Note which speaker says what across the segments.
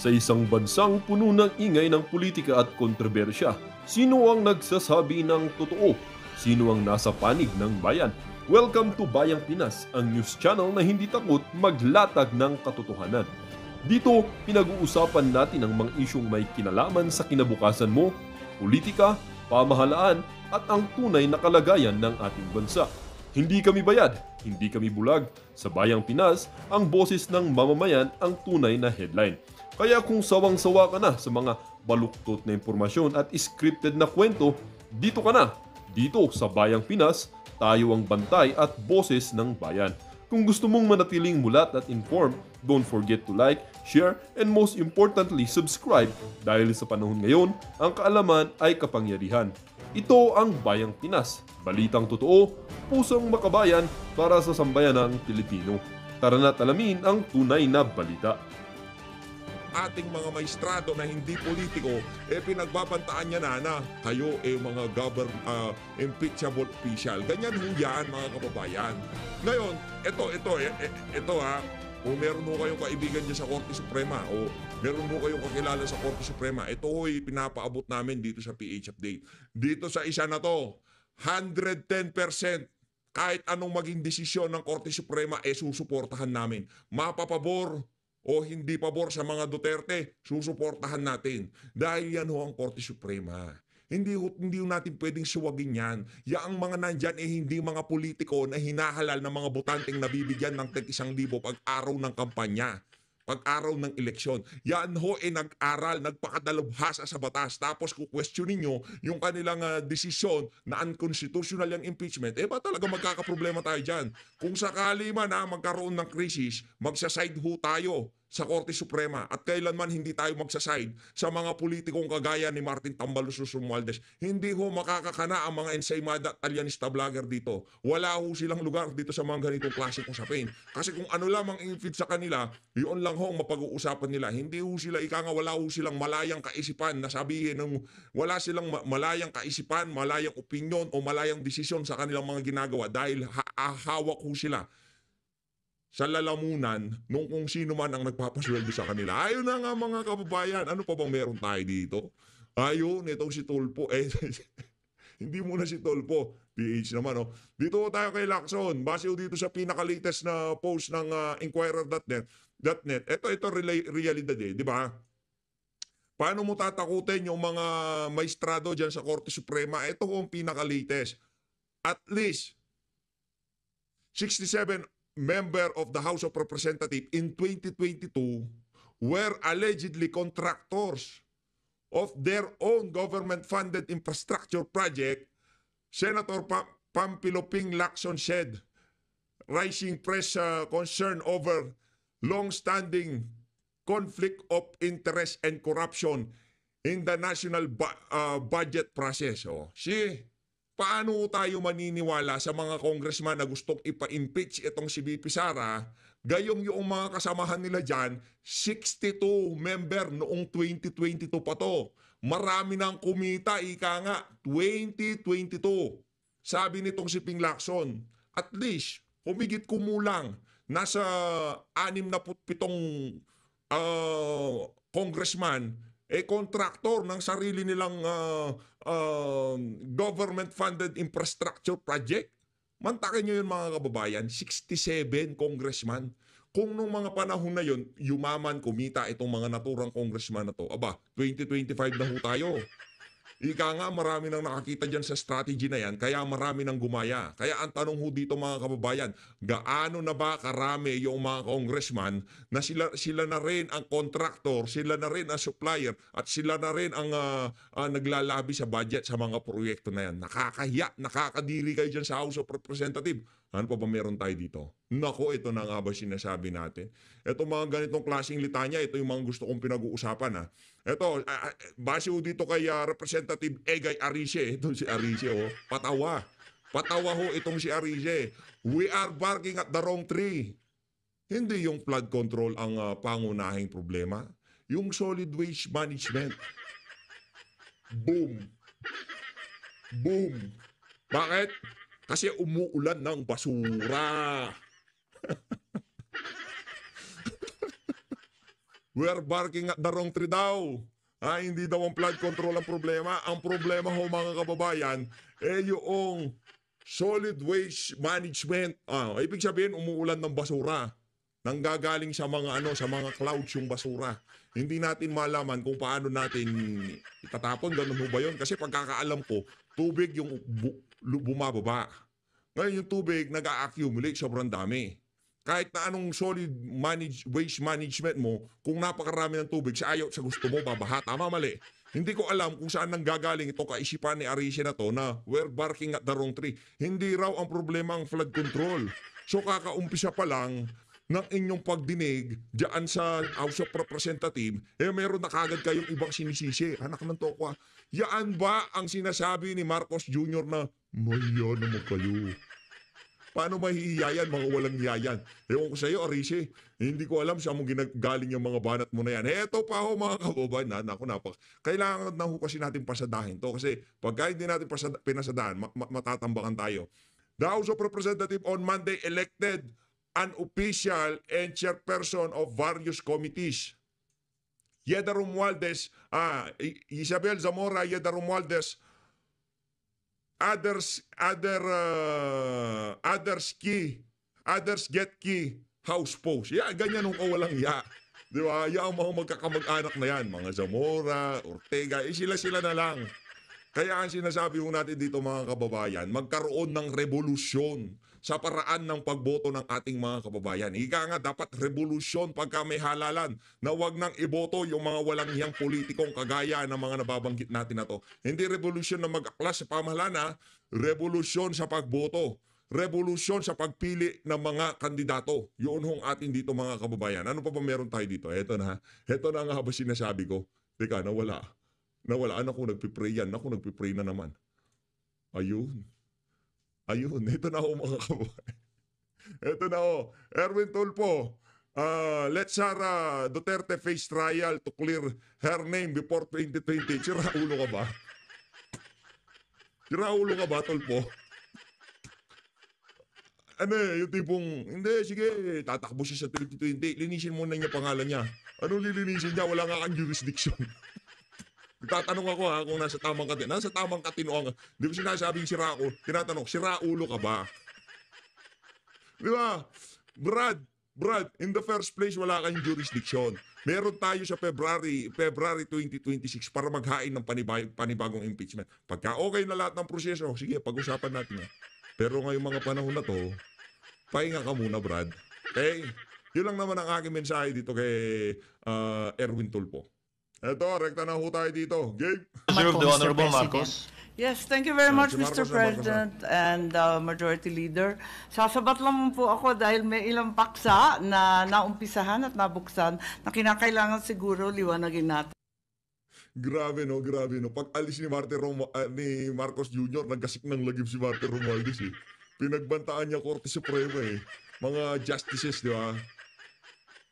Speaker 1: Sa isang bansang puno ng ingay ng politika at kontrobersya, sino ang nagsasabi ng totoo? Sino ang nasa panig ng bayan? Welcome to Bayang Pinas, ang news channel na hindi takot maglatag ng katotohanan. Dito, pinag-uusapan natin ang mga isyong may kinalaman sa kinabukasan mo, politika, pamahalaan, at ang tunay na kalagayan ng ating bansa. Hindi kami bayad, hindi kami bulag. Sa Bayang Pinas, ang boses ng mamamayan ang tunay na headline. Kaya kung sawang-sawa ka na sa mga baluktot na impormasyon at scripted na kwento, dito ka na. Dito sa Bayang Pinas, tayo ang bantay at boses ng bayan. Kung gusto mong manatiling mulat at informed, don't forget to like, share, and most importantly, subscribe dahil sa panahon ngayon, ang kaalaman ay kapangyarihan. Ito ang Bayang Pinas, balitang totoo, pusong makabayan para sa sambayanang Pilipino. Tara na't alamin ang tunay na balita.
Speaker 2: Ating mga maestrado na hindi politiko, pinagbabantaan niya na kayo mga impeachable official. Ganyan ho yan, mga kababayan. Ngayon, ito kung meron mo kayong kaibigan dyan sa Korte Suprema o meron mo kayong kakilala sa Korte Suprema, ito ho'y pinapaabot namin dito sa PH Update. Dito sa isa na to, 110% kahit anong maging desisyon ng Korte Suprema, susuportahan namin. Mapapabor o hindi pabor sa mga Duterte, susuportahan natin. Dahil yan ho ang Korte Suprema. Hindi natin pwedeng suwagin yan. Yang mga nandyan hindi mga politiko na hinahalal ng mga botanteng nabibigyan ng tig-1,000 pag-araw ng kampanya. Pag-araw ng eleksyon. Yan ho nag-aral, nagpakadalubhasa sa batas. Tapos kung questionin nyo yung kanilang desisyon na unconstitutional yung impeachment, ba talaga magkakaproblema tayo dyan? Kung sakali man magkaroon ng krisis, magsaside ho tayo sa Korte Suprema at kailanman hindi tayo magsaside sa mga politikong kagaya ni Martin Tambaluslos Romualdez. Hindi ho makakakana ang mga ensaymada at alyanista vlogger dito. Wala ho silang lugar dito sa mga ganitong klaseng usapin. Kasi kung ano lamang in-feed sa kanila, yun lang ho ang mapag-uusapan nila. Hindi ho sila, wala ho silang malayang kaisipan na sabihin ng wala silang malayang kaisipan, malayang opinion o malayang desisyon sa kanilang mga ginagawa dahil hawak ho sila sa lalamunan nung kung sino man ang nagpapasweldo sa kanila. Ayun na nga mga kababayan, ano pa bang meron tayo dito? Ayun, itong si Tulpo. Hindi muna si Tulpo. PH naman, oh. Dito tayo kay Lacson. Base dito sa pinaka-latest na post ng Inquirer.net. Ito realidad di ba? Paano mo tatakutin yung mga maestrado dyan sa Korte Suprema? Ito ang pinaka-latest. At least 67 member of the House of Representatives in 2022 were allegedly contractors of their own government-funded infrastructure project, Senator Pampilo Ping Lacson said, raising press concern over long-standing conflict of interest and corruption in the national budget process. Paano tayo maniniwala sa mga congressman na gustong ipa-impeach itong si VP Sara, gayong yung mga kasamahan nila dyan, 62 member noong 2022 pa to. Marami nang kumita, 2022. Sabi nitong si Ping Lacson, at least, humigit kumulang, nasa 67 congressman, contractor ng sarili nilang government-funded infrastructure project. Mantakin nyo yun mga kababayan, 67 congressman. Kung nung mga panahon na yun, yumaman, kumita itong mga naturang congressman na to, 2025 na ho tayo. Marami nang nakakita dyan sa strategy na yan, kaya marami nang gumaya. Kaya ang tanong ho dito mga kababayan, gaano na ba karami yung mga congressman na sila na rin ang contractor, sila na rin ang supplier, at sila na rin ang naglalabi sa budget sa mga proyekto na yan. Nakakahiya, nakakadiri kayo dyan sa House of Representatives. Ano pa ba meron tayo dito? Nako, ito na nga ba sinasabi natin? Ito mga ganitong klaseng litanya, ito yung mga gusto kong pinag-uusapan. Ito, base dito kay Representative Egay Arice. Ito si Arice, patawa. Patawa ho itong si Arice. We are barking at the wrong tree. Hindi yung flood control ang pangunahing problema. Yung solid waste management. Boom. Boom. Bakit? Kasi umuulan ng basura. We're barking at the wrong tree daw. Hindi daw ang flood control ang problema. Ang problema ho mga kababayan, yung solid waste management. Ibig sabihin, umuulan ng basura. Nanggagaling sa mga sa mga clouds yung basura. Hindi natin malaman kung paano natin itatapon. Ganun ho ba yun? Kasi pagkakaalam ko, tubig yung bumababa. Ngayon yung tubig nag-a-accumulate, sobrang dami. Kahit na anong solid waste management mo, kung napakarami ng tubig, sa ayaw sa gusto mo, babaha. Tama, mali. Hindi ko alam kung saan nanggagaling ito kaisipan ni Arice na to na we're barking at the wrong tree. Hindi raw ang problema ang flood control. So kakaumpisa pa lang ng inyong pagdinig diyan sa House of Representatives, meron na kagad kayong ibang sinisisi. Anak ng tokwa. Yaan ba ang sinasabi ni Marcos Jr. na mahiya naman kayo? Paano mahihiyayan, mga walang hiyayan? Ewan ko sa iyo, Arice. Hindi ko alam saan mo ginagaling yung mga banat mo na yan. Eto pa ho, mga kababayan. Kailangan na ho kasi natin pasadahin to. Kasi pagka hindi natin pinasadahan, matatambakan tayo. The House of Representatives on Monday elected an official and chairperson of various committees. Yeda Romualdez, Isabel Zamora, Yeda Romualdez, others get key house post. Ganyan nung kawalang Di ba? Ang mga magkakamag-anak na yan, mga Zamora, Ortega, sila na lang. Kaya ang sinasabi mo natin dito mga kababayan, magkaroon ng revolusyon sa paraan ng pagboto ng ating mga kababayan. Ika nga, dapat revolusyon pagka may halalan na wag nang iboto yung mga walang hiyang politikong kagaya ng mga nababanggit natin na to. Hindi revolusyon na mag-aklas sa pamahalaan, revolusyon sa pagboto. Revolusyon sa pagpili ng mga kandidato. Yun hong atin dito mga kababayan. Ano pa ba meron tayo dito? Ito na nga ba sinasabi ko? Teka, nawala. Ako nagpipray yan. Ako nagpipray na naman. Ayun. Ito na ako mga kababayan. Ito na ako. Erwin Tulfo. Let Sara Duterte face trial to clear her name before 2020. Siraulo ka ba? Siraulo ka ba, Tulfo? Yung tipong, hindi, sige, tatakbo siya sa 2020. Linisin muna niya pangalan niya. Anong lilinisin niya? Wala nga kang jurisdiction. Tatanong ako kung nasa tamang katinoan. Nasa tamang katinoan. Di ba sinasabing sira ako? Tinatanong, siraulo ka ba? Di ba? Brad, in the first place, wala kang jurisdiction. Meron tayo sa February 2026 para maghain ng panibagong impeachment. Pagka okay na lahat ng proseso, sige, pag-usapan natin. Pero ngayong mga panahon na to, pahinga ka muna, Brad. Okay? Yun lang naman ang aking mensahe dito kay Erwin Tulfo. Eto, rekta na ho tayo dito. Game.
Speaker 3: Serve the Honorable Marcos.
Speaker 4: Yes, thank you very much,
Speaker 2: Si
Speaker 4: Mr.
Speaker 2: Marcos,
Speaker 4: President and Majority Leader. Sasabat lang po ako dahil may ilang paksa na naumpisahan at nabuksan na kinakailangan siguro liwanagin natin.
Speaker 2: Grabe no. Pag alis ni Marcos Jr., nagkasik ng lagim si Martin Romualdez eh. Pinagbantaan niya Korte Suprema eh. Mga justices, di ba?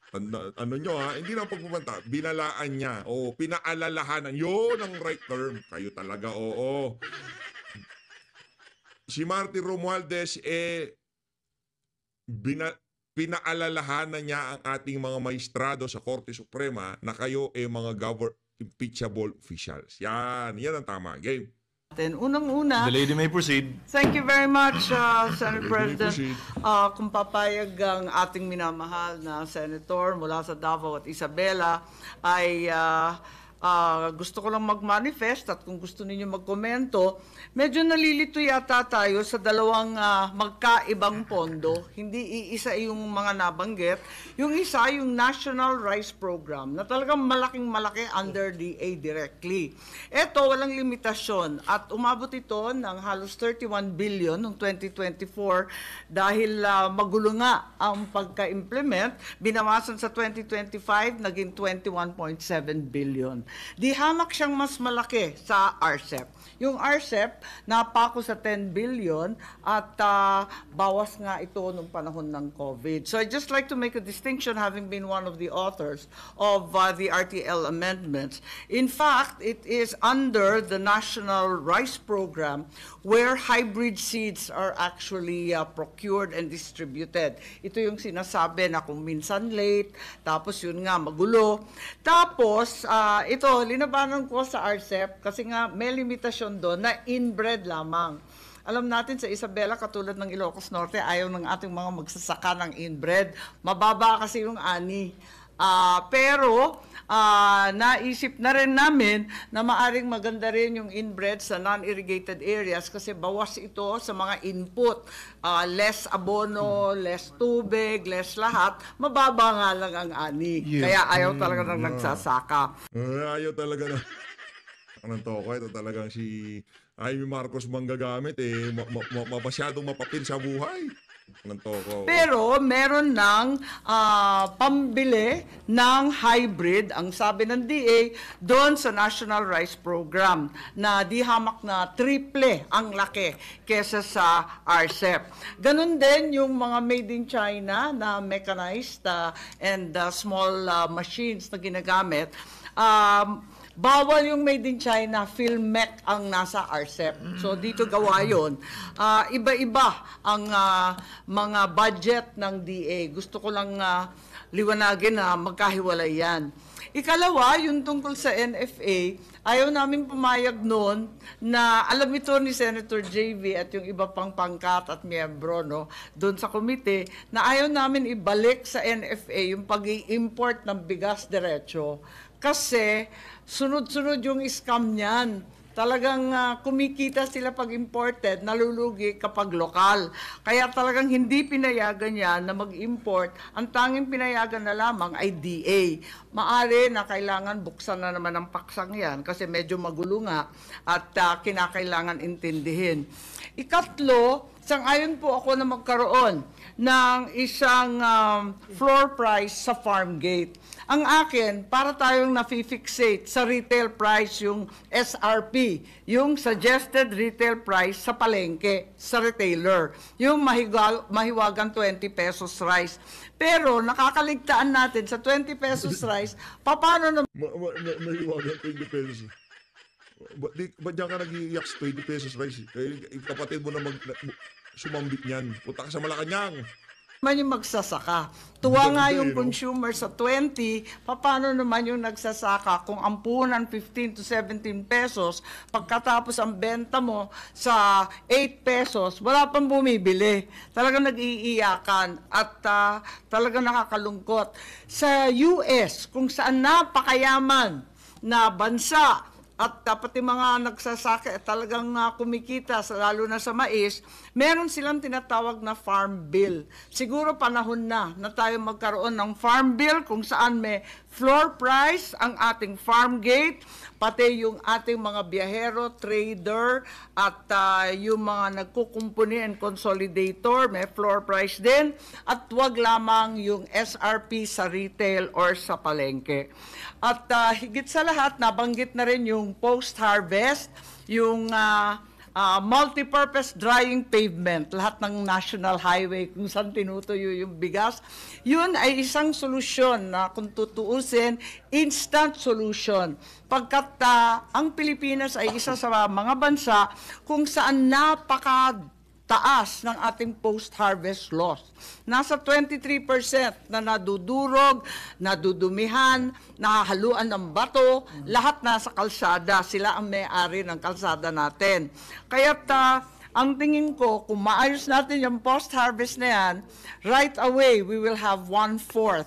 Speaker 2: Hindi na pagbabanta, binalaan niya o pinaalalahanan. Yun ang right term. Kayo talaga, oo. Si Martin Romualdez pinaalalahanan niya ang ating mga maestrado sa Korte Suprema na kayo mga impeachable officials. Yan ang tama. Game.
Speaker 4: Unang-una,
Speaker 3: The lady may proceed.
Speaker 4: thank you very much, Senate President.
Speaker 2: proceed.
Speaker 4: Kung papayag ang ating minamahal na Senator mula sa Davao at Isabela, ay gusto ko lang mag-manifest at kung gusto ninyo magkomento, medyo nalilito yata tayo sa dalawang magkaibang pondo. Hindi iisa yung mga nabanggit. Yung isa, yung National Rice Program, na talagang malaking-malaki under DA directly. Ito, walang limitasyon at umabot ito ng halos 31 billion noong 2024 dahil magulo nga ang pagka-implement. Binawasan sa 2025, naging 21.7 billion. Di hamak siyang mas malaki sa RCEP. Yung RCEP, napako sa 10 billion at bawas nga ito nung panahon ng COVID. So I'd just like to make a distinction, having been one of the authors of the RTL amendments. In fact, it is under the National Rice Program where hybrid seeds are actually procured and distributed. Ito yung sinasabi na kung minsan late, tapos yun nga magulo. Tapos, ito, linabanan ko sa RCEP kasi nga may limitasyon doon na inbred lamang. Alam natin sa Isabela, katulad ng Ilocos Norte, ayaw ng ating mga magsasaka ng inbred. Mababa kasi yung ani. Pero naisip na rin namin na maaring maganda rin yung inbred sa non-irrigated areas kasi bawas ito sa mga input. Less abono, less tubig, less lahat. Mababa nga lang ang ani. Kaya ayaw talaga ng nagsasaka.
Speaker 2: Ayaw talaga na. Anong toko, ito talagang si Amy Marcos manggagamit masyadong mapapil sa buhay. Anong toko.
Speaker 4: Pero meron ng pambili ng hybrid, ang sabi ng DA, doon sa National Rice Program na di hamak na triple ang laki kesa sa RCEP. Ganun din yung mga made in China na mechanized and small machines na ginagamit. Bawal yung made in China, Filmec ang nasa RCEP. So dito gawa yun. Iba-iba ang mga budget ng DA. Gusto ko lang liwanagin na magkahiwalay yan. Ikalawa, yung tungkol sa NFA, ayaw namin pumayag noon na alam ito ni Senator JV at yung iba pang pangkat at miyembro doon sa komite na ayaw namin ibalik sa NFA yung pag-i-import ng bigas diretso. Kasi sunod-sunod yung scam niyan. Talagang kumikita sila pag imported, nalulugi kapag lokal. Kaya talagang hindi pinayagan yan na mag-import. Ang tanging pinayagan na lamang ay DA. Maari na kailangan buksan na naman ang paksang yan kasi medyo magulo nga at kinakailangan intindihin. Ikatlo, sang-ayon po ako na magkaroon ng isang floor price sa farm gate. Ang akin, para tayong nafi-fixate sa retail price yung SRP, yung suggested retail price sa palengke, sa retailer, yung mahiwagang 20 pesos rice. Pero nakakaligtaan natin sa 20 pesos rice, paano na...
Speaker 2: Mahiwagang 20 pesos. Ba't diyan ka nag-iiyak sa 20 pesos rice? Kapatid mo na sumambit niyan. Punta ka sa Malacanang.
Speaker 4: Man yung magsasaka. Tuwa nga yung consumer sa 20, paano naman yung nagsasaka kung ampunan 15 to 17 pesos, pagkatapos ang benta mo sa 8 pesos, wala pang bumibili. Talagang nag-iiyakan at talagang nakakalungkot. Sa US, kung saan napakayaman na bansa, at pati mga nagsasaka talagang kumikita, lalo na sa mais, meron silang tinatawag na farm bill. Siguro panahon na tayo magkaroon ng farm bill kung saan may floor price ang ating farm gate, pati yung ating mga biyahero, trader, at yung mga nagkukumpuni and consolidator, may floor price din, at wag lamang yung SRP sa retail or sa palengke. At higit sa lahat, nabanggit na rin yung post-harvest, yung multi-purpose drying pavement, lahat ng national highway kung saan tinutuyo yung bigas. Yun ay isang solusyon na kung tutuusin, instant solution. Pagkat ang Pilipinas ay isa sa mga bansa kung saan napakataas ng ating post-harvest loss. Nasa 23% na nadudurog, nadudumihan, nahahaluan ng bato, lahat nasa kalsada. Sila ang may-ari ng kalsada natin. Kaya't ang tingin ko, kung maayos natin yung post-harvest na yan, right away, we will have 1/4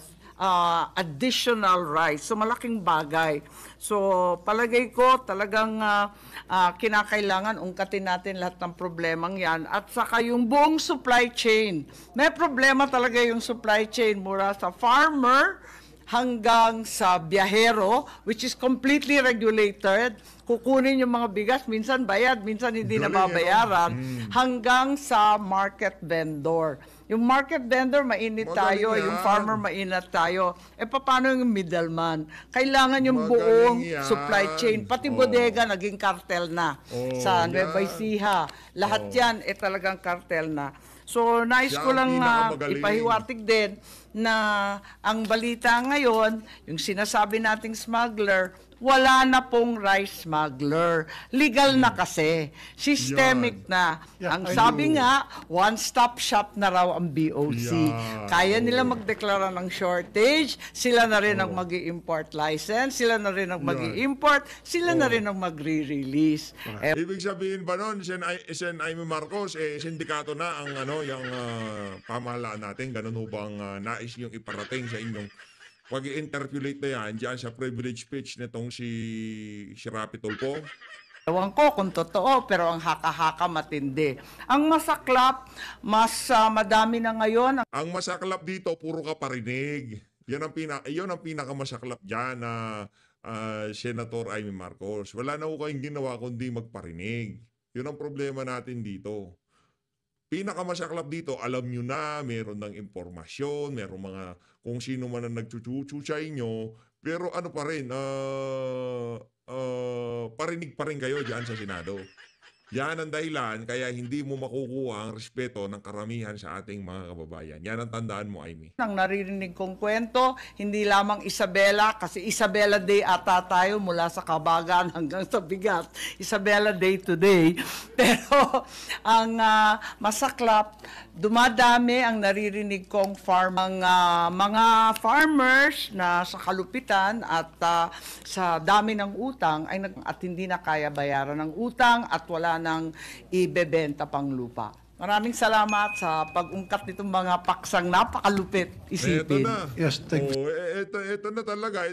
Speaker 4: additional rice. So, malaking bagay. So, palagay ko talagang kinakailangan ungkatin natin lahat ng problemang yan. At saka yung buong supply chain. May problema talaga yung supply chain mula sa farmer hanggang sa biyahero, which is completely regulated. Kukunin yung mga bigas, minsan bayad, minsan hindi nababayaran, hanggang sa market vendor. Yung market vendor, mainit
Speaker 2: Magaling
Speaker 4: tayo.
Speaker 2: yan.
Speaker 4: Yung farmer, mainit tayo. Paano yung middleman? Kailangan yung
Speaker 2: Magaling
Speaker 4: buong
Speaker 2: yan.
Speaker 4: supply chain. Pati bodega, naging cartel na. Sa Nueva
Speaker 2: yan.
Speaker 4: Ecija. Lahat yan, talagang cartel na. So, nais
Speaker 2: Siya
Speaker 4: ko
Speaker 2: ang
Speaker 4: lang
Speaker 2: pinakamagaling.
Speaker 4: ipahiwatig din na ang balita ngayon, yung sinasabi nating smuggler, wala na pong rice smuggler. Legal na kasi. Systemic na.
Speaker 5: Yeah,
Speaker 4: Ang
Speaker 5: I
Speaker 4: sabi
Speaker 5: know.
Speaker 4: nga, one-stop shop na raw ang BOC.
Speaker 2: Yeah.
Speaker 4: Kaya nila magdeklara ng shortage, sila na rin ang mag-i-import license, sila na rin ang mag-i-import, sila na rin ang magre-release.
Speaker 2: Ibig sabihin ba nun, Sen Aimee Marcos, sindikato na ang yung pamahalaan natin, ganun ho bang nais yung iparating sa inyong pag-i-interpolate na yan dyan sa privilege speech nitong si Rapi Tulfo?
Speaker 4: Ewan ko kung totoo, pero ang haka-haka matindi. Ang masaklap, mas madami na ngayon.
Speaker 2: Ang masaklap dito, puro ka parinig. Yan ang pinakamasaklap dyan na Senator Aimee Marcos. Wala na ho kayong ginawa kundi magparinig. Yun ang problema natin dito. Pinakamasaklap dito, alam nyo na, meron ng impormasyon, meron mga kung sino man ang nagchuchuchu sa inyo, pero ano pa rin, parinig pa rin kayo dyan sa Senado. Yan ang dahilan kaya hindi mo makukuha ang respeto ng karamihan sa ating mga kababayan. Yan ang tandaan mo, Aimee.
Speaker 4: Ang naririnig kong kwento, hindi lamang Isabela, kasi Isabela Day ata tayo mula sa kabagan hanggang sa bigat. Isabela Day today. Pero ang masaklap, dumadami ang naririnig kong mga farmers na sa kalupitan at sa dami ng utang at hindi na kaya bayaran ng utang at wala nang ibebenta pang lupa. Maraming salamat sa pag-ungkat nitong mga paksang napakalupit isipin.
Speaker 2: Ito na.
Speaker 5: Yes, thank you.
Speaker 2: Ito na talaga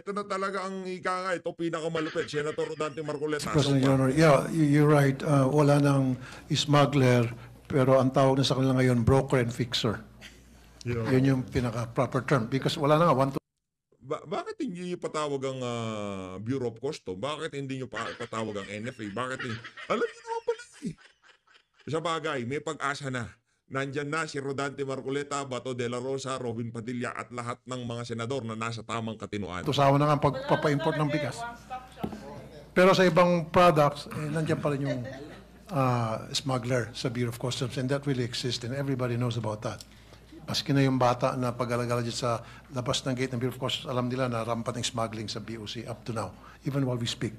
Speaker 2: ang ika nga. Ito pinakamalupit. Senator Rodante Marcoleta.
Speaker 5: President, Your Honor, yeah, you're right. Wala nang smuggler, pero ang tawag na sa kanila ngayon, broker and fixer. Yun yung pinaka-proper term. Because wala na nga,
Speaker 2: Bakit hindi nyo patawag ang Bureau of Custom? Bakit hindi nyo patawag ang NFA? Bakit hindi? Alam nyo naman pala eh. Sa bagay, may pag-asa na. Nandyan na si Rodante Marcoleta, Bato de la Rosa, Robin Padilla at lahat ng mga senador na nasa tamang katinuan.
Speaker 5: tusawa na nga ang pagpapa-import ng bigas. Pero sa ibang products, nandiyan pa rin yung smuggler sa Bureau of Customs, and that really exists, and everybody knows about that. Maski na yung bata na pag-alagala dyan sa labas ng gate ng Bureau of Customs, alam nila na rampant ng smuggling sa BOC up to now, even while we speak.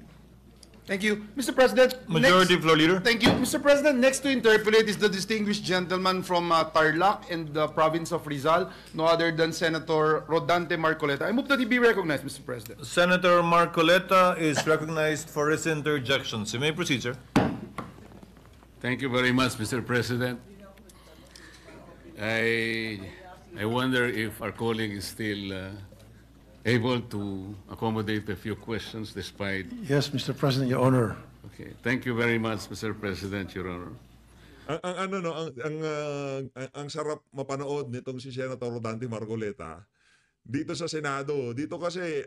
Speaker 6: Thank you. Mr. President,
Speaker 3: Majority Floor Leader.
Speaker 6: Thank you. Mr. President, next to interpolate is the distinguished gentleman from Tarlac in the province of Rizal, no other than Senator Rodante Marcoleta. I move that he be recognized, Mr. President.
Speaker 3: Senator Marcoleta is recognized for his interjections. You may proceed, sir.
Speaker 7: Thank you very much, Mr. President. I wonder if our colleague is still able to accommodate a few questions despite...
Speaker 5: Yes, Mr. President, Your Honor.
Speaker 7: Okay. Thank you very much, Mr. President, Your Honor.
Speaker 2: Ang sarap mapanood nitong si Senator Rodante Marcoleta dito sa Senado. Dito kasi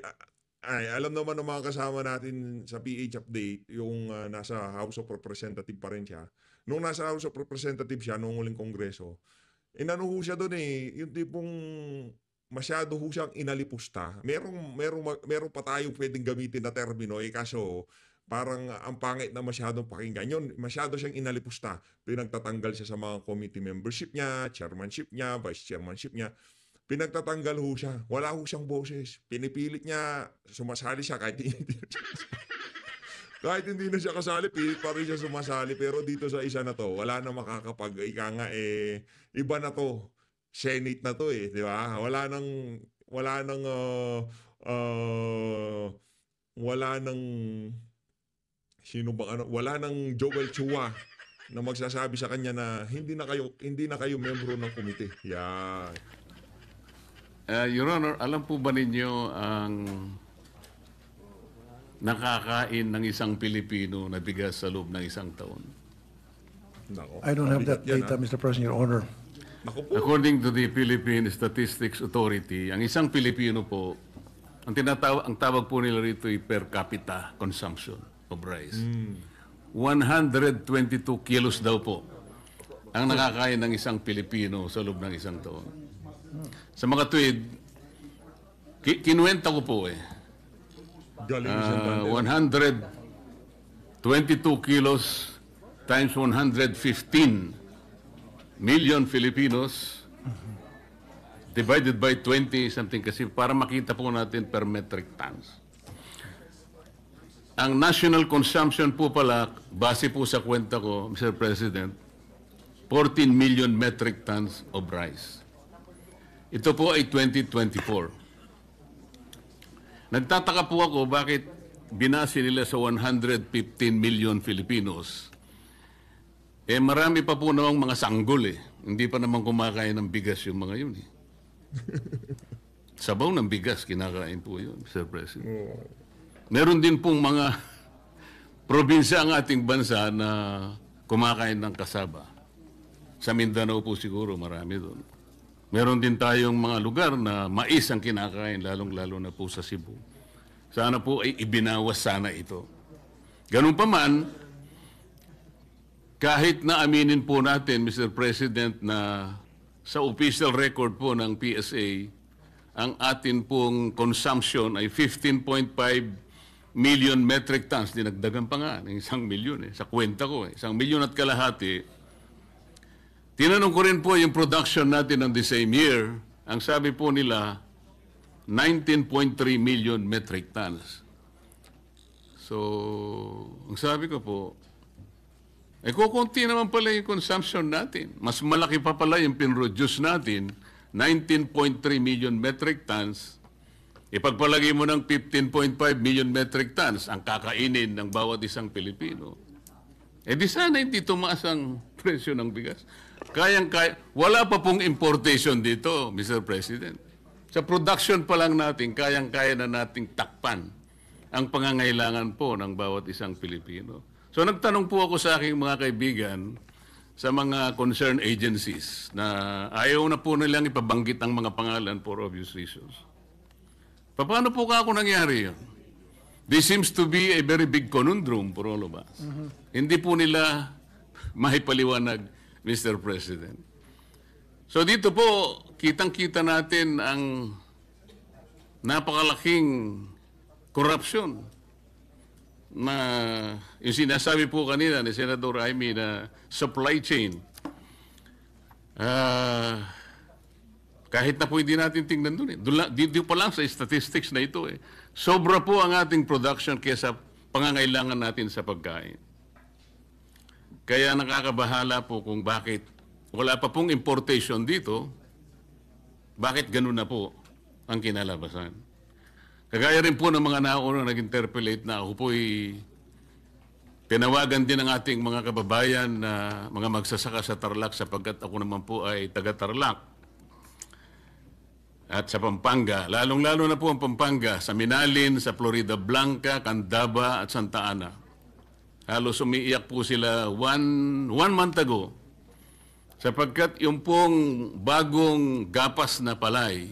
Speaker 2: alam naman ng mga kasama natin sa PH update yung nasa House of Representative pa rin siya. Nung nasa House of Representative siya noong huling kongreso, inano ho siya doon yung tipong masyado ho siyang inalipusta. Merong pa tayo pwedeng gamitin na termino kaso parang ang pangit na masyadong pakinggan. Yun, masyado siyang inalipusta. Pinagtatanggal siya sa mga committee membership niya, chairmanship niya, vice chairmanship niya. Pinagtatanggal ho siya. Wala ho siyang boses. Pinipilit niya, sumasali siya kahit hindi na siya kasali, pilit pa rin siya sumasali. Pero dito sa isa na to, wala na ika nga iba na to. Senate na to di ba? Wala nang Joel Chua na magsasabi sa kanya na hindi na kayo membro ng komite. Yan.
Speaker 7: Your Honor, alam po ba ninyo ang nakakain ng isang Pilipino na bigas sa loob ng isang taon?
Speaker 2: Nako,
Speaker 5: I don't have that
Speaker 2: mabigat yan,
Speaker 5: data, Mr. President, Your Honor.
Speaker 2: Naku po.
Speaker 7: According to the Philippine Statistics Authority, ang isang Pilipino po, ang tawag po nila rito ay per capita consumption of rice. 122 kilos daw po ang nakakain ng isang Pilipino sa loob ng isang taon. Sa mga tuwid, kinuwenta ko po
Speaker 2: Galing siyang
Speaker 7: 122 kilos times 115 million Filipinos divided by 20 something kasi para makita po natin per metric tons. Ang national consumption po pala, base po sa kwenta ko, Mr. President, 14 million metric tons of rice. Ito po ay 2024. Nagtataka po ako bakit binase nila sa 115 million Filipinos. Marami pa po namang mga sanggol Hindi pa naman kumakain ng bigas yung mga yun Sabaw ng bigas, kinakain po yun, Mr. President. Meron din pong mga probinsya ang ating bansa na kumakain ng kasaba. Sa Mindanao po siguro, marami doon. Meron din tayong mga lugar na mais ang kinakain, lalong-lalo na po sa Cebu. Sana po ay ibinawas sana ito. Ganun pa man, kahit na aminin po natin, Mr. President, na sa official record po ng PSA, ang atin pong consumption ay 15.5 million metric tons. Dinagdagan pa nga ng 1 milyon Sa kwenta ko 1 milyon at kalahati. Tinanong ko rin po yung production natin ng the same year. Ang sabi po nila, 19.3 million metric tons. So, ang sabi ko po, kukunti naman pala yung consumption natin. Mas malaki pa pala yung pinroduce natin, 19.3 million metric tons. Ipagpalagay mo ng 15.5 million metric tons ang kakainin ng bawat isang Pilipino. Di sana hindi tumaas ang presyo ng bigas. Wala pa pong importation dito, Mr. President. Sa production pa lang natin, kayang-kaya na nating takpan ang pangangailangan po ng bawat isang Pilipino. So nagtanong po ako sa aking mga kaibigan sa mga concerned agencies na ayaw na po nilang ipabanggit ang mga pangalan for obvious reasons. Paano po ako nangyari yun? This seems to be a very big conundrum for all of us. Hindi po nila mahipaliwanag, Mr. President. So dito po, kitang-kita natin ang napakalaking korupsyon na yung sinasabi po kanina ni Senator Jaime na supply chain. Kahit na po hindi natin tingnan doon Dito pa lang sa statistics na ito Sobra po ang ating production kaysa pangangailangan natin sa pagkain. Kaya nakakabahala po kung bakit wala pa pong importation dito, bakit ganun na po ang kinalabasan. Kagaya rin po ng mga nauna nag-interpellate na ako po'y tinawagan din ng ating mga kababayan na mga magsasaka sa Tarlac sapagkat ako naman po ay taga-Tarlac. At sa Pampanga, lalong-lalo na po ang Pampanga, sa Minalin, sa Florida Blanca, Candaba at Santa Ana. Halos umiiyak po sila one month ago sapagkat yung pong bagong gapas na palay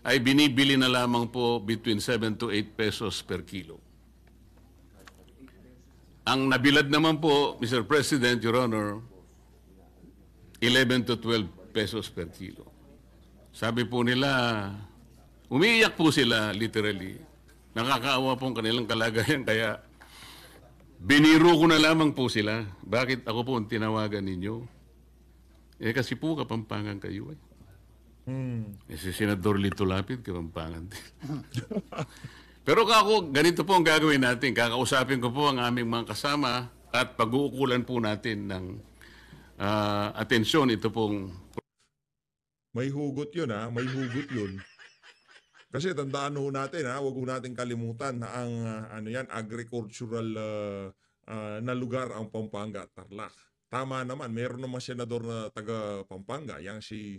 Speaker 7: ay binibili na lamang po between 7 to 8 pesos per kilo. Ang nabilad naman po, Mr. President, Your Honor, 11 to 12 pesos per kilo. Sabi po nila, umiiyak po sila literally. Nakakaawa po ang kanilang kalagayan kaya biniro ko na lamang po sila. Bakit ako po ang tinawagan ninyo? Kasi po Kapampangan kayo si Senador Lito Lapid, Kapampangan din. Pero ako, ganito po ang gagawin natin. Kakausapin ko po ang aming mga kasama at pag-uukulan po natin ng atensyon ito pong...
Speaker 2: May hugot yun may hugot yun. Kasi tandaan ho natin huwag ho natin kalimutan na ang agricultural na lugar ang Pampanga at Tarlac. Tama naman, meron naman senador na taga Pampanga, yang si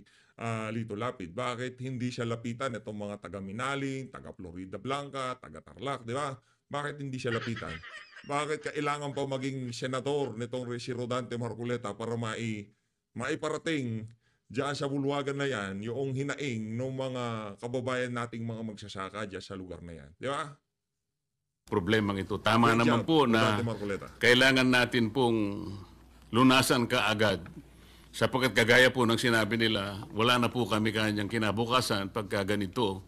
Speaker 2: Lito Lapid. Bakit hindi siya lapitan itong mga taga Minaling, taga Florida Blanca, taga Tarlac, di ba? Bakit hindi siya lapitan? Bakit kailangan pa maging senador nitong si Rodante Marcoleta para maiparating diyan sa bulwagan na yan, yung hinaing ng mga kababayan nating mga magsasaka diyan sa lugar na yan. Di ba?
Speaker 7: Problemang ito. Tama naman po na kailangan natin pong lunasan kaagad Sapagkat kagaya po ng sinabi nila, wala na po kami kanyang kinabukasan pagka ganito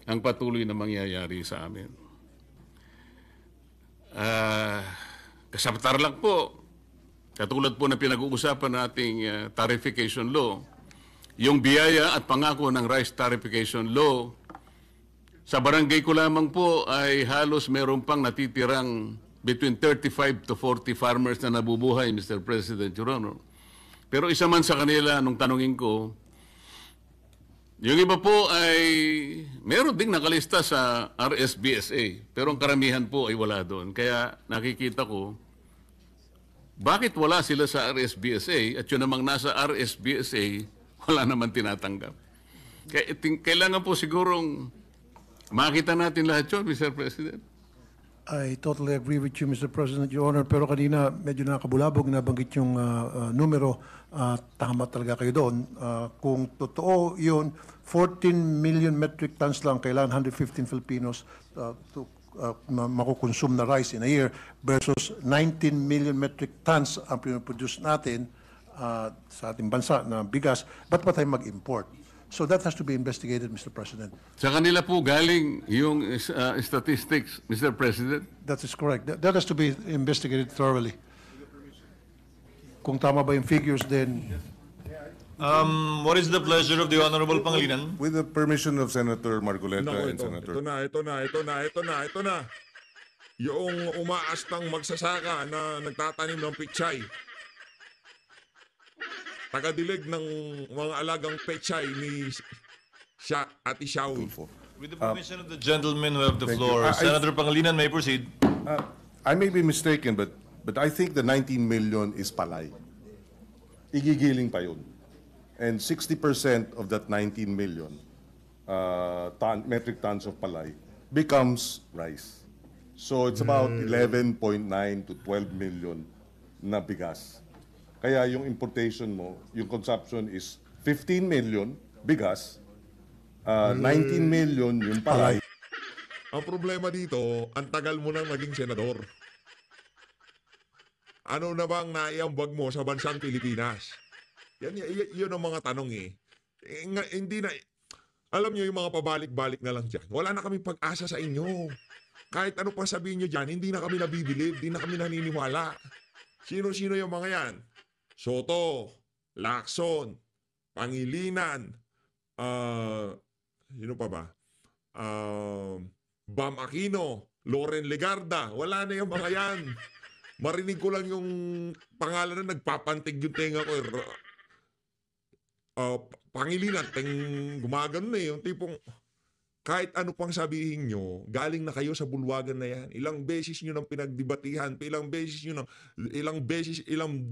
Speaker 7: ang patuloy na mangyayari sa amin. Kasabatar lang po, katulad po na pinag-uusapan nating tarification law, yung biyaya at pangako ng rice tarification law, sa barangay ko lamang po ay halos meron pang natitirang between 35 to 40 farmers na nabubuhay, Mr. President, Your Honor. Pero isa man sa kanila, nung tanungin ko, yung iba po ay meron ding nakalista sa RSBSA, pero ang karamihan po ay wala doon. Kaya nakikita ko, bakit wala sila sa RSBSA at yun namang nasa RSBSA, wala naman tinatanggap. Kaya kailangan po sigurong makita natin lahat yun, Mr. President.
Speaker 5: I totally agree with you, Mr. President, Your Honor. Pero kanina, medyo nakabulabog, nabanggit yung numero. Tama talaga kayo doon. Kung totoo yun, 14 million metric tons lang kailangan 115 Filipinos to makukonsume na rice in a year versus 19 million metric tons ang pinoproduce natin sa ating bansa na bigas. Ba't pa tayo mag-import? So that has to be investigated, Mr. President.
Speaker 7: Sa kanila po galing yung statistics, Mr. President.
Speaker 5: That is correct. That has to be investigated thoroughly. Kung tama ba yung figures, then
Speaker 3: What is the pleasure of the Honorable Pangilinan?
Speaker 8: With the permission of Senator Marcoleta and
Speaker 2: ito
Speaker 8: Senator...
Speaker 2: Ito na. Yung umaastang magsasaka na nagtatanim ng pichay. Tagadilig ng mga alagang pechay ni Ate Xiao.
Speaker 3: With the permission of the gentleman who have the
Speaker 8: Thank
Speaker 3: floor,
Speaker 8: you.
Speaker 3: Senator Pangilinan may proceed.
Speaker 8: I may be mistaken, but I think the 19 million is palay. Igigiling pa yun. And 60% of that 19 million metric tons of palay becomes rice. So it's about 11.9 to 12 million na bigas. Kaya yung importation mo, yung consumption is 15 million bigas, 19 million yung palay.
Speaker 2: Ang problema dito, ang tagal mo nang naging senador. Ano na bang naiambag mo sa bansang Pilipinas? Yun ang mga tanong eh. Hindi na, alam nyo yung mga pabalik-balik na lang dyan. Wala na kami pag-asa sa inyo. Kahit ano pa sabihin nyo dyan, hindi na kami nabibilib, hindi na kami naniniwala. Sino-sino yung mga yan? Soto, Lacson, Pangilinan, sino pa ba? Bam Aquino, Loren Legarda, wala na yung mga yan. Marinig ko lang yung pangalan na nagpapantig yung tenga ko. Pangilinan, gumagano na yung tipong kahit ano pang sabihin nyo, galing na kayo sa bulwagan na yan. Ilang beses nyo nang pinagdebatihan, ilang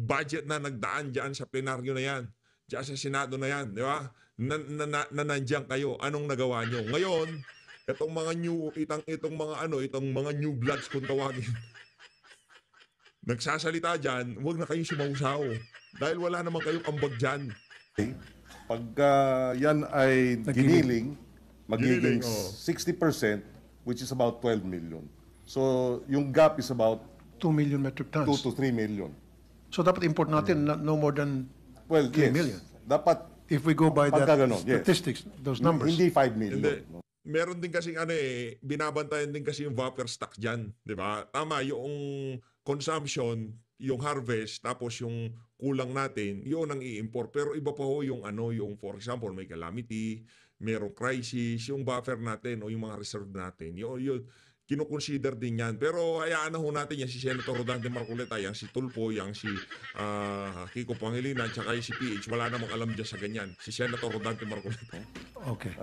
Speaker 2: budget na nagdaan dyan sa plenaryo na yan, dyan sa Senado na yan, di ba? Nandiyan kayo, anong nagawa nyo? Ngayon, itong mga new bloods kung tawagin, nagsasalita dyan, huwag na kayong sumausaw. Dahil wala naman kayong ambag dyan.
Speaker 8: Pagka yan ay giniling, magiging 60%, which is about 12 million. So yung gap is about
Speaker 5: 2 million metric
Speaker 8: 2
Speaker 5: tons.
Speaker 8: to 3 million.
Speaker 5: So dapat import natin no more than
Speaker 8: Well,
Speaker 5: 3
Speaker 8: yes.
Speaker 5: million.
Speaker 8: Dapat
Speaker 5: If we go by that
Speaker 8: Pagka ganon, yes.
Speaker 5: statistics, those numbers.
Speaker 8: hindi 5 million.
Speaker 2: Hindi.
Speaker 8: No?
Speaker 2: Meron din kasing binabantayan din kasi yung buffer stock dyan. Di ba? Tama, yung consumption, yung harvest, tapos yung kulang natin, yun ang i-import. Pero iba pa ho yung yung for example, may calamity, merong crisis, yung buffer natin o yung mga reserve natin. Yun kino-consider din yan. Pero hayaan na ho natin yan si Senator Rodante Marcoleta, yang si Tulfo, yang si Kiko Pangilinan, tsaka yung si PH. Wala namang alam dyan sa ganyan. Si Senator Rodante Marcoleta.
Speaker 5: Okay.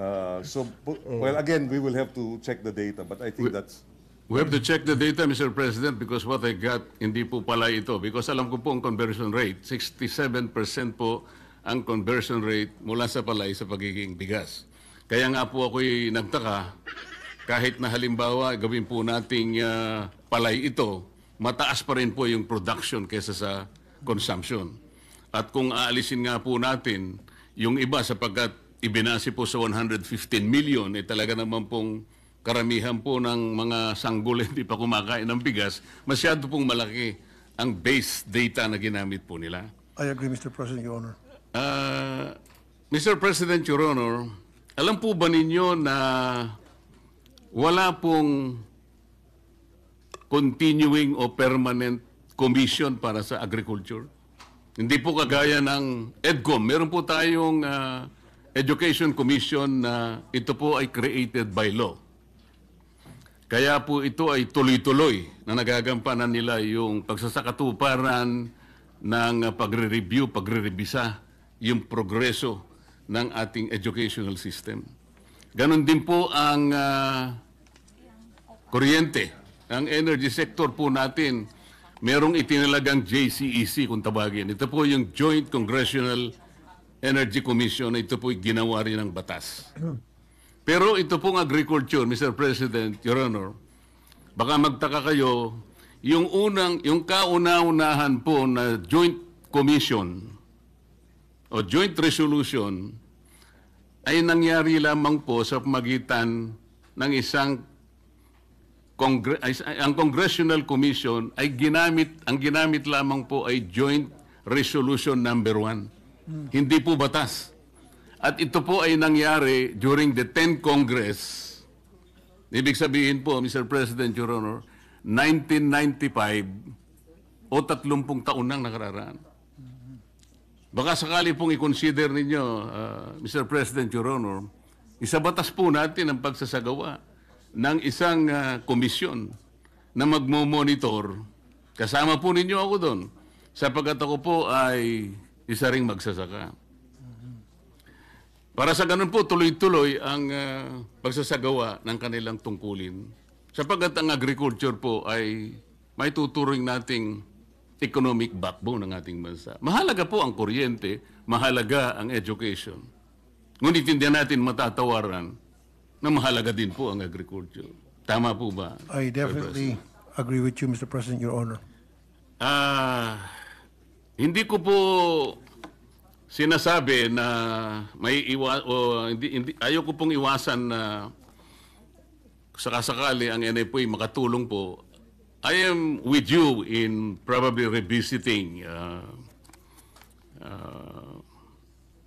Speaker 8: Well, again, we will have to check the data, but I think that's...
Speaker 7: We have to check the data, Mr. President, because what I got, hindi po pala ito. Because alam ko po ang conversion rate, 67% po ang conversion rate mula sa palay sa pagiging bigas. Kaya nga po ako'y nagtaka, kahit na halimbawa gawin po nating palay ito, mataas pa rin po yung production kesa sa consumption. At kung aalisin nga po natin yung iba sapagkat ibinasi po sa 115 million, talaga naman pong karamihan po ng mga sanggol hindi pa kumakain ng bigas, masyado pong malaki ang base data na ginamit po nila.
Speaker 5: I agree, Mr. President, Your Honor.
Speaker 7: Mr. President, Your Honor, alam po ba ninyo na wala pong continuing o permanent commission para sa agriculture? Hindi po kagaya ng EDCOM. Meron po tayong Education Commission na ito po ay created by law. Kaya po ito ay tuloy-tuloy na nagagampanan nila yung pagsasakatuparan ng pagre-review, pagre-revisa yung progreso ng ating educational system. Ganon din po ang kuryente. Ang energy sector po natin, merong itinalagang JCEC kung tawagin. Ito po yung Joint Congressional Energy Commission na ito po ginawa rin ng batas. Pero ito pong agriculture, Mr. President, Your Honor, baka magtaka kayo, yung kauna-unahan po na joint commission o joint resolution ay nangyari lamang po sa pamagitan ng isang ang Congressional Commission ay ang ginamit lamang po ay Joint Resolution number 1. Hindi po batas. At ito po ay nangyari during the 10th Congress. Ibig sabihin po, Mr. President, Your Honor, 1995 o 30 taon nang nakararaan. Baka sakali pong i-consider ninyo, Mr. President, Your Honor, isabatas po natin ang pagsasagawa ng isang komisyon na magmo-monitor. Kasama po ninyo ako doon, sapagkat ako po ay isa ring magsasaka. Para sa ganun po, tuloy-tuloy ang pagsasagawa ng kanilang tungkulin. Sapagkat ang agriculture po ay may tuturing nating economic backbone ng ating bansa. Mahalaga po ang kuryente, mahalaga ang education. Ngunit hindi natin matatawaran na mahalaga din po ang agriculture. Tama po ba?
Speaker 5: I definitely agree with you, Mr. President, Your Honor.
Speaker 7: Hindi ko po sinasabi na ayaw ko pong iwasan na sakasakali ang NFA makatulong po. I am with you in probably revisiting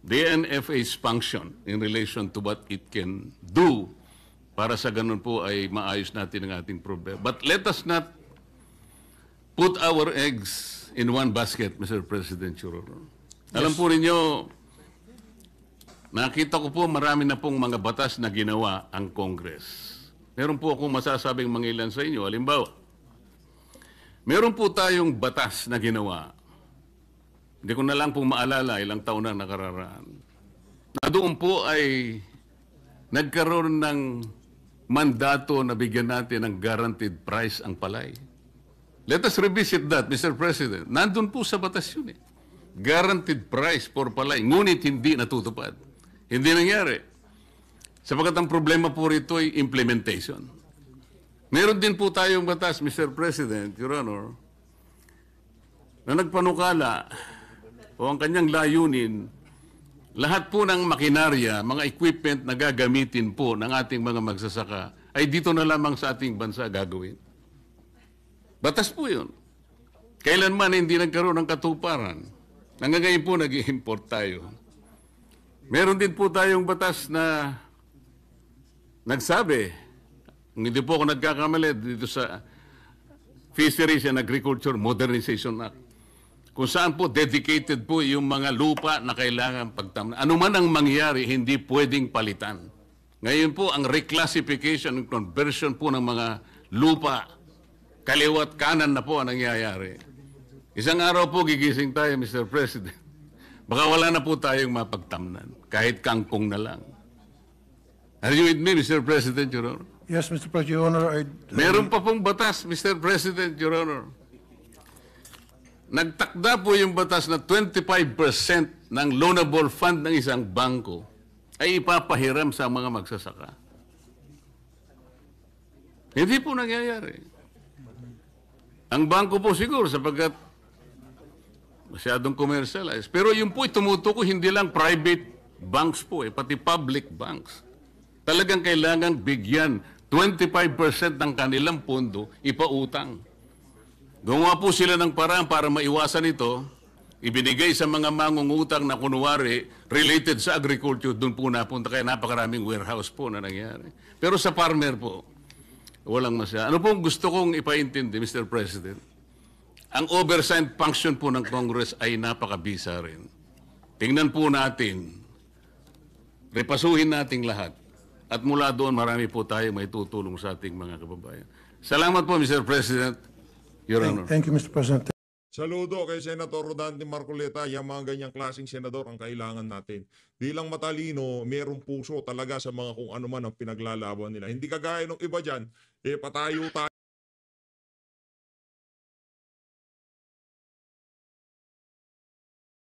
Speaker 7: the NFA's function in relation to what it can do para sa ganun po ay maayos natin ang ating problema. But let us not put our eggs in one basket, Mr. President, Your Honor. Alam po ninyo, nakita ko po marami na pong mga batas na ginawa ang Congress. Meron po akong masasabing mga ilan sa inyo. Halimbawa, meron po tayong batas na ginawa. Hindi ko na lang pong maalala ilang taon na nakararaan. Na doon po ay nagkaroon ng mandato na bigyan natin ng guaranteed price ang palay. Let us revisit that, Mr. President. Nandun po sa batas yun eh. Guaranteed price for palay, ngunit hindi natutupad. Hindi nangyari. Sapagkat ang problema po rito ay implementation. Meron din po tayong batas, Mr. President, Your Honor, na nagpanukala o ang kanyang layunin, lahat po ng makinarya, mga equipment na gagamitin po ng ating mga magsasaka ay dito na lamang sa ating bansa gagawin. Batas po yun. Kailanman hindi nagkaroon ng katuparan. Hanggang ngayon po nag-i-import tayo. Meron din po tayong batas na nagsabi, hindi po ako nagkakamali dito sa Fisheries and Agriculture Modernization Act, kung saan po dedicated po yung mga lupa na kailangan pagtamnan. Ano man ang mangyari, hindi pwedeng palitan. Ngayon po, ang reclassification and conversion po ng mga lupa, kaliwat kanan na po ang nangyayari. Isang araw po gigising tayo, Mr. President. Baka wala na po tayong mapagtamnan, kahit kangkong na lang. Are you with me, Mr. President, Your Honor?
Speaker 5: Yes, Mr. President, Your Honor.
Speaker 7: Meron pa pong batas, Mr. President, Your Honor. Nagtakda po yung batas na 25% ng loanable fund ng isang bangko ay ipapahiram sa mga magsasaka. Hindi po nangyayari. Ang bangko po siguro sapagkat masyadong commercialized. Pero yung po tumutukoy hindi lang private banks po, pati public banks. Talagang kailangan bigyan 25% ng kanilang pondo ipautang. Gumawa po sila ng paraan para maiwasan ito. ibinigay sa mga mangungutang na kunwari related sa agriculture, doon po napunta, kaya napakaraming warehouse po na nangyari. Pero sa farmer po, walang masya. Ano pong gusto kong ipaintindi, Mr. President? Ang oversight function po ng Congress ay napakabisa rin. Tingnan po natin, repasuhin nating lahat. At mula doon, marami po tayo may tutulong sa ating mga kababayan. Salamat po, Mr. President. Your Honor.
Speaker 5: Thank you, Mr. President.
Speaker 2: Saludo kay Senator Rodante Marcoleta, yung mga ganyang klaseng senador ang kailangan natin. Di lang matalino, merong puso talaga sa mga kung ano man ang pinaglalaban nila. Hindi kagaya ng iba dyan, patayo tayo.